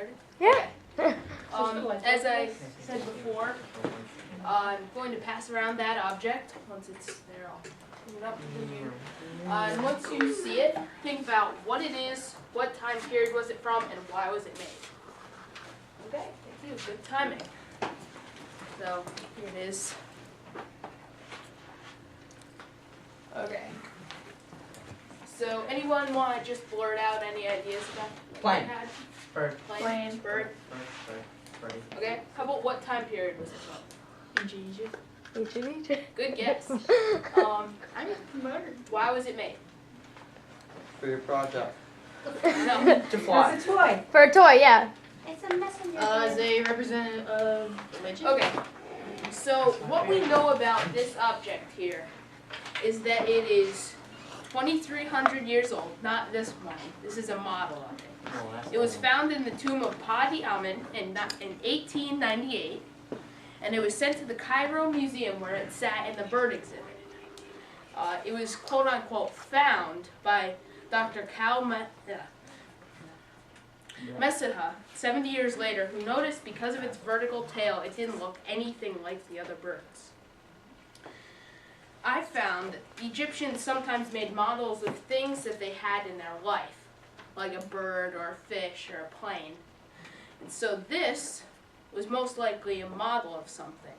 started? Yeah. Okay. As I said before, I'm going to pass around that object. Once it's there, I'll put it up to the view. And once you see it, think about what it is, what time period was it from, and why was it made. Okay, thank you. Good timing. So here it is. Okay. So anyone want to just blurt out any ideas about what Plane. it had? Bird. Plane. Bird. Bird. Okay. How about what time period was it from? Egypt. Good guess. I'm murdered. Why was it made? For your project. No. To fly. It's a toy. For a toy, yeah. It's a messenger. As a representative of religion. Okay. So what we know about this object here is that it is 2,300 years old. Not this one. This is a model of it. It was found in the tomb of Padi Amin in 1898, and it was sent to the Cairo Museum where it sat in the bird exhibit. It was quote-unquote found by Dr. Cal Messiha 70 years later, who noticed because of its vertical tail it didn't look anything like the other birds. I found that Egyptians sometimes made models of things that they had in their life, like a bird or a fish or a plane. And so this was most likely a model of something.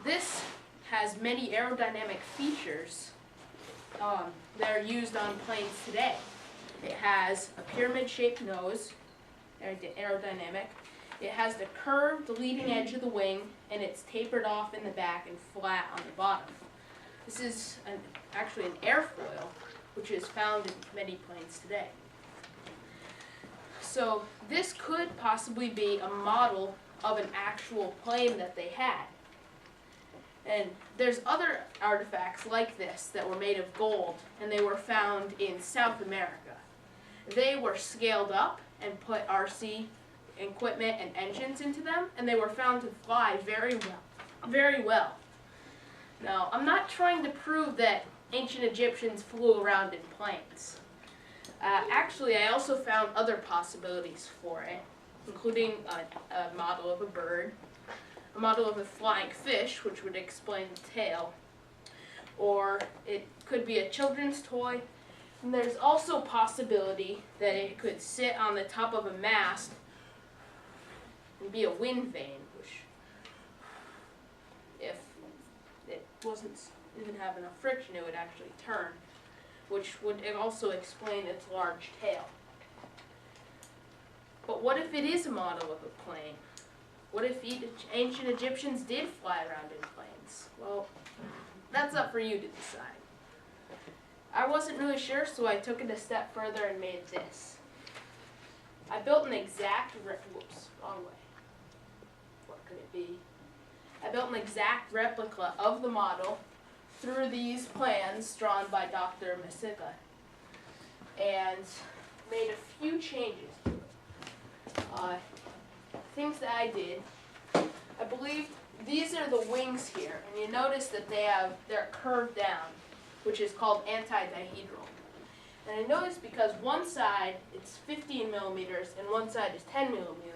This has many aerodynamic features that are used on planes today. It has a pyramid-shaped nose, aerodynamic. It has the curved leading edge of the wing, and it's tapered off in the back and flat on the bottom. This is actually an airfoil, which is found in many planes today. So this could possibly be a model of an actual plane that they had. And there's other artifacts like this that were made of gold, and they were found in South America. They were scaled up and put RC equipment and engines into them, and they were found to fly very well. Very well. Now, I'm not trying to prove that ancient Egyptians flew around in planes. Actually, I also found other possibilities for it, including a model of a bird, a model of a flying fish, which would explain the tail, or it could be a children's toy. And there's also a possibility that it could sit on the top of a mast and be a wind vane, which, if it didn't have enough friction, it would actually turn, which would also explain its large tail. But what if it is a model of a plane? What if ancient Egyptians did fly around in planes? Well, that's up for you to decide. I wasn't really sure, so I took it a step further and made this. I built an exact wrong way. What could it be? I built an exact replica of the model through these plans drawn by Dr. Messiha, and made a few changes to it. Things that I did, I believe these are the wings here, and you notice that they're curved down, which is called antidihedral. And I noticed because one side it's 15 millimeters and one side is 10 millimeters,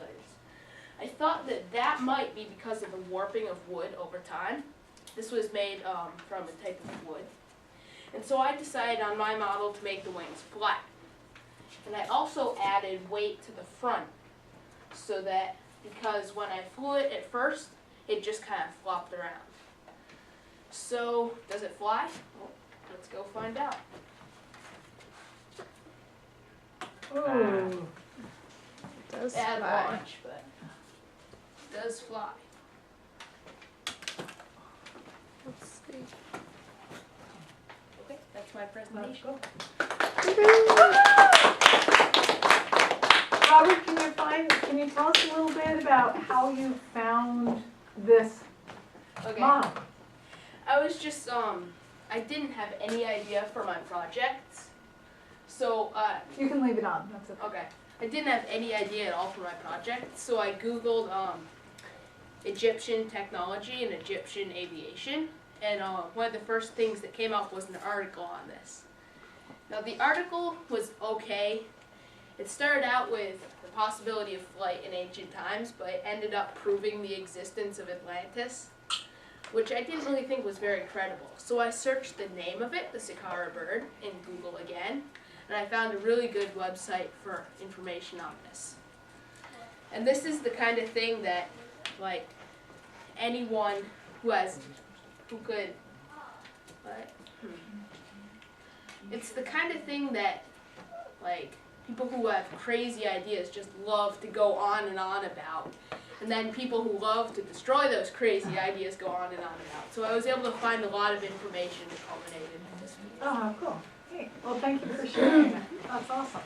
I thought that that might be because of the warping of wood over time. This was made from a type of wood. And so I decided on my model to make the wings flat. And I also added weight to the front, so that because when I flew it at first, it just kind of flopped around. So, does it fly? Well, let's go find out. Ooh. It does Bad fly. launch, but it does fly. Let's see. Okay, that's my presentation. Robert, can you tell us a little bit about how you found this Okay. model? I was just, I didn't have any idea for my projects. So, You can leave it on, that's okay. okay. I didn't have any idea at all for my project, so I Googled Egyptian technology and Egyptian aviation, and one of the first things that came up was an article on this. Now, the article was okay. It started out with the possibility of flight in ancient times, but it ended up proving the existence of Atlantis, which I didn't really think was very credible. So I searched the name of it, the Saqqara Bird, in Google again, and I found a really good website for information on this. And this is the kind of thing that, like, anyone who could, it's the kind of thing that, like, people who have crazy ideas just love to go on and on about. And then people who love to destroy those crazy ideas go on and on about. So I was able to find a lot of information that culminated in this video. Oh, cool. Hey, well, thank you for sharing that. That's awesome.